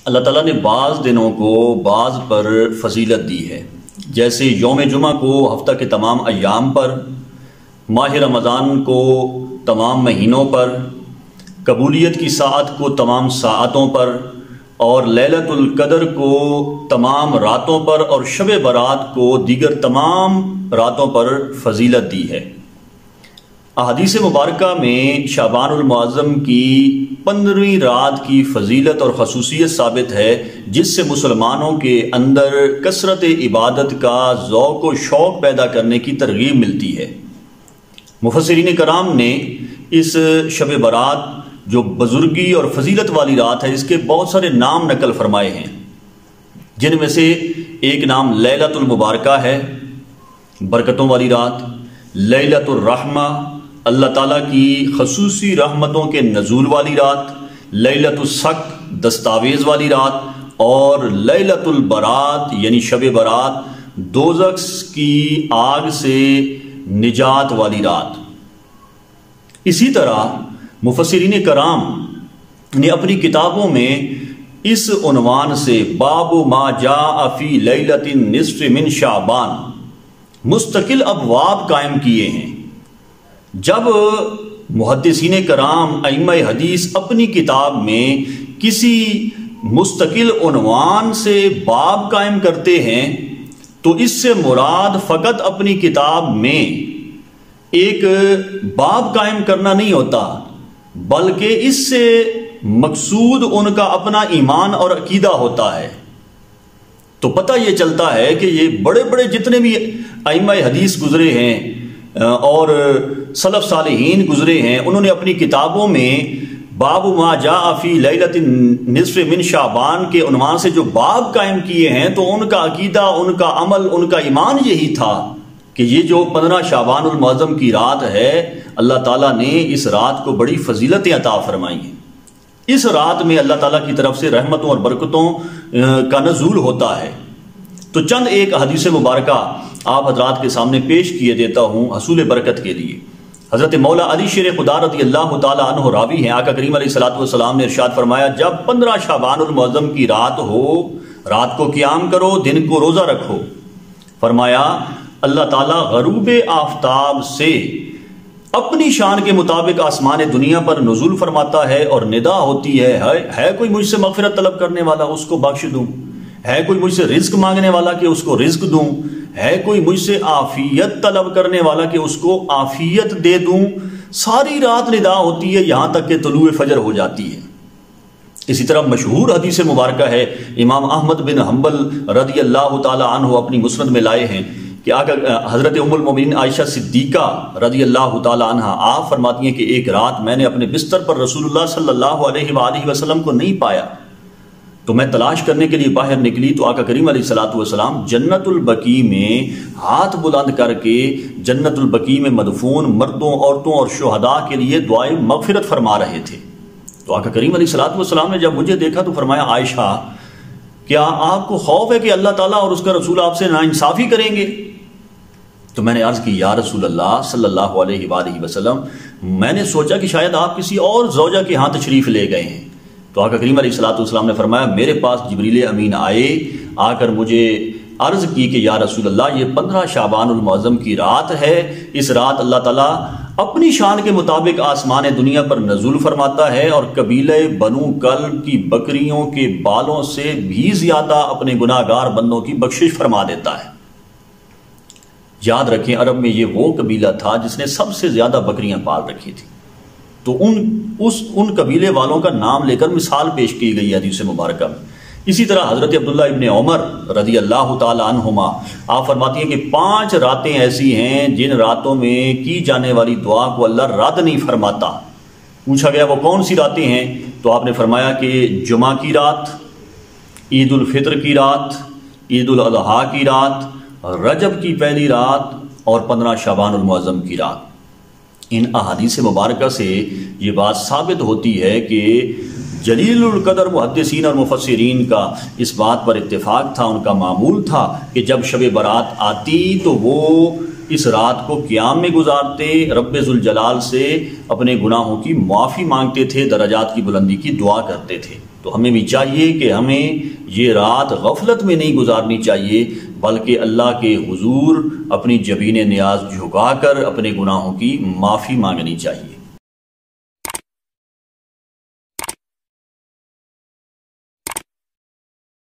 اللہ تعالیٰ نے بعض دنوں کو بعض پر فضیلت دی ہے، جیسے یوم جمعہ کو ہفتہ کے تمام ایام پر، ماہ رمضان کو تمام مہینوں پر، قبولیت کی ساعت کو تمام ساعتوں پر، اور لیلۃ القدر کو تمام راتوں پر، اور شب برات کو دیگر تمام راتوں پر فضیلت دی ہے۔ احادیث مبارکہ میں شعبان المعظم کی 15ویں رات کی فضیلت اور خصوصیت ثابت ہے، جس سے مسلمانوں کے اندر کثرت عبادت کا ذوق و شوق پیدا کرنے کی ترغیب ملتی ہے۔ مفسرین کرام نے اس شب برات جو بزرگی اور فضیلت والی رات ہے، اس کے بہت سارے نام نقل فرمائے ہیں، جن میں سے ایک نام لیلۃ المبارکہ ہے، برکتوں والی رات، لیلۃ الرحمہ، اللہ تعالیٰ کی خصوصی رحمتوں کے نزول والی رات، لیلۃ الصق، دستاویز والی رات، اور لیلۃ البرات یعنی شب برات، دوزخ کی آگ سے نجات والی رات۔ اسی طرح مفسرین کرام نے اپنی کتابوں میں اس عنوان سے باب ما جاء فی لیلۃ النصف من شعبان مستقل ابواب قائم کیے ہیں۔ جب محدثین کرام ائمہ حدیث اپنی کتاب میں کسی مستقل عنوان سے باب قائم کرتے ہیں تو اس سے مراد فقط اپنی کتاب میں ایک باب قائم کرنا نہیں ہوتا، بلکہ اس سے مقصود ان کا اپنا ایمان اور عقیدہ ہوتا ہے۔ تو پتہ یہ چلتا ہے کہ یہ بڑے بڑے جتنے بھی ائمہ حدیث گزرے ہیں اور سلف صالحین گزرے ہیں، انہوں نے اپنی کتابوں میں باب ما جاء فی لیلۃ النصف من شعبان کے عنوان سے جو باب قائم کیے ہیں، تو ان کا عقیدہ، ان کا عمل، ان کا ایمان یہی تھا کہ یہ جو 15 شعبان المعظم کی رات ہے، اللہ تعالیٰ نے اس رات کو بڑی فضیلتیں عطا فرمائی ہیں۔ اس رات میں اللہ تعالیٰ کی طرف سے رحمتوں اور برکتوں کا نزول ہوتا ہے۔ تو چند ایک حدیث مبارکہ آپ حضرات کے سامنے پیش کیے دیتا ہوں حصول برکت کے لیے۔ حضرت مولا علی شیر خدا رضی اللہ تعالیٰ عنہ راوی ہیں، آقا کریم علیہ الصلوۃ والسلام نے ارشاد فرمایا، جب 15 شعبان المعظم کی رات ہو، رات کو قیام کرو، دن کو روزہ رکھو۔ فرمایا اللہ تعالیٰ غروب آفتاب سے اپنی شان کے مطابق آسمان دنیا پر نزول فرماتا ہے، اور ندا ہوتی ہے کوئی مجھ سے مغفرت طلب کرنے والا، اس کو بخش دوں، ہے کوئی مجھ سے رزق مانگنے والا کہ اس کو رزق دوں، ہے کوئی مجھ سے عافیت طلب کرنے والا کہ اس کو عافیت دے دوں۔ ساری رات ندا ہوتی ہے یہاں تک کہ طلوع فجر ہو جاتی ہے۔ اسی طرح مشہور حدیث مبارکہ ہے، امام احمد بن حنبل رضی اللہ تعالی عنہ اپنی مسند میں لائے ہیں کہ حضرت ام المومنین عائشہ صدیقہ رضی اللہ تعالی عنہ آپ فرماتی ہیں کہ ایک رات میں نے اپنے بستر پر رسول اللہ صلی اللہ علیہ وآلہ وسلم کو نہیں پایا، تو میں تلاش کرنے کے لیے باہر نکلی تو آقا کریم علیہ الصلوۃ والسلام جنت البقیع میں ہاتھ بلند کر کے جنت البقیع میں مدفون مردوں، عورتوں اور شہداء کے لیے دعائیں مغفرت فرما رہے تھے۔ تو آقا کریم علیہ الصلوۃ والسلام نے جب مجھے دیکھا تو فرمایا، عائشہ کیا آپ کو خوف ہے کہ اللہ تعالیٰ اور اس کا رسول آپ سے ناانصافی کریں گے؟ تو میں نے عرض کی، یا رسول اللہ صلی اللہ علیہ وآلہ وسلم، میں نے سوچا کہ شاید آپ کسی اور زوجہ کے ہاں تشریف لے گئے ہیں۔ تو آقا کریم علیہ الصلوۃ والسلام نے فرمایا، میرے پاس جبریل امین آئے، آ کر مجھے عرض کی کہ یا رسول اللہ، یہ 15 شعبان المعظم کی رات ہے، اس رات اللہ تعالیٰ اپنی شان کے مطابق آسمان دنیا پر نزول فرماتا ہے، اور قبیلہ بنو کلب کی بکریوں کے بالوں سے بھی زیادہ اپنے گناہ گار بندوں کی بخشش فرما دیتا ہے۔ یاد رکھیں، عرب میں یہ وہ قبیلہ تھا جس نے سب سے زیادہ بکریاں پال رکھی تھی، تو ان قبیلے والوں کا نام لے کر مثال پیش کی گئی حدیث مبارکہ میں۔ اسی طرح حضرت عبداللہ ابن عمر رضی اللہ تعالی عنہما آپ فرماتی ہیں کہ 5 راتیں ایسی ہیں جن راتوں میں کی جانے والی دعا کو اللہ رد نہیں فرماتا۔ پوچھا گیا وہ کون سی راتیں ہیں؟ تو آپ نے فرمایا کہ جمعہ کی رات، عید الفطر کی رات، عید الاضحیٰ کی رات، رجب کی پہلی رات، اور 15 شعبان المعظم کی رات۔ ان احادیث مبارکہ سے یہ بات ثابت ہوتی ہے کہ جلیل القدر محدثین اور مفسرین کا اس بات پر اتفاق تھا، ان کا معمول تھا کہ جب شب برات آتی تو وہ اس رات کو قیام میں گزارتے، رب ذوالجلال سے اپنے گناہوں کی معافی مانگتے تھے، درجات کی بلندی کی دعا کرتے تھے۔ تو ہمیں بھی چاہیے کہ ہمیں یہ رات غفلت میں نہیں گزارنی چاہیے، بلکہ اللہ کے حضور اپنی جبین نیاز جھکا کر اپنے گناہوں کی معافی مانگنی چاہیے۔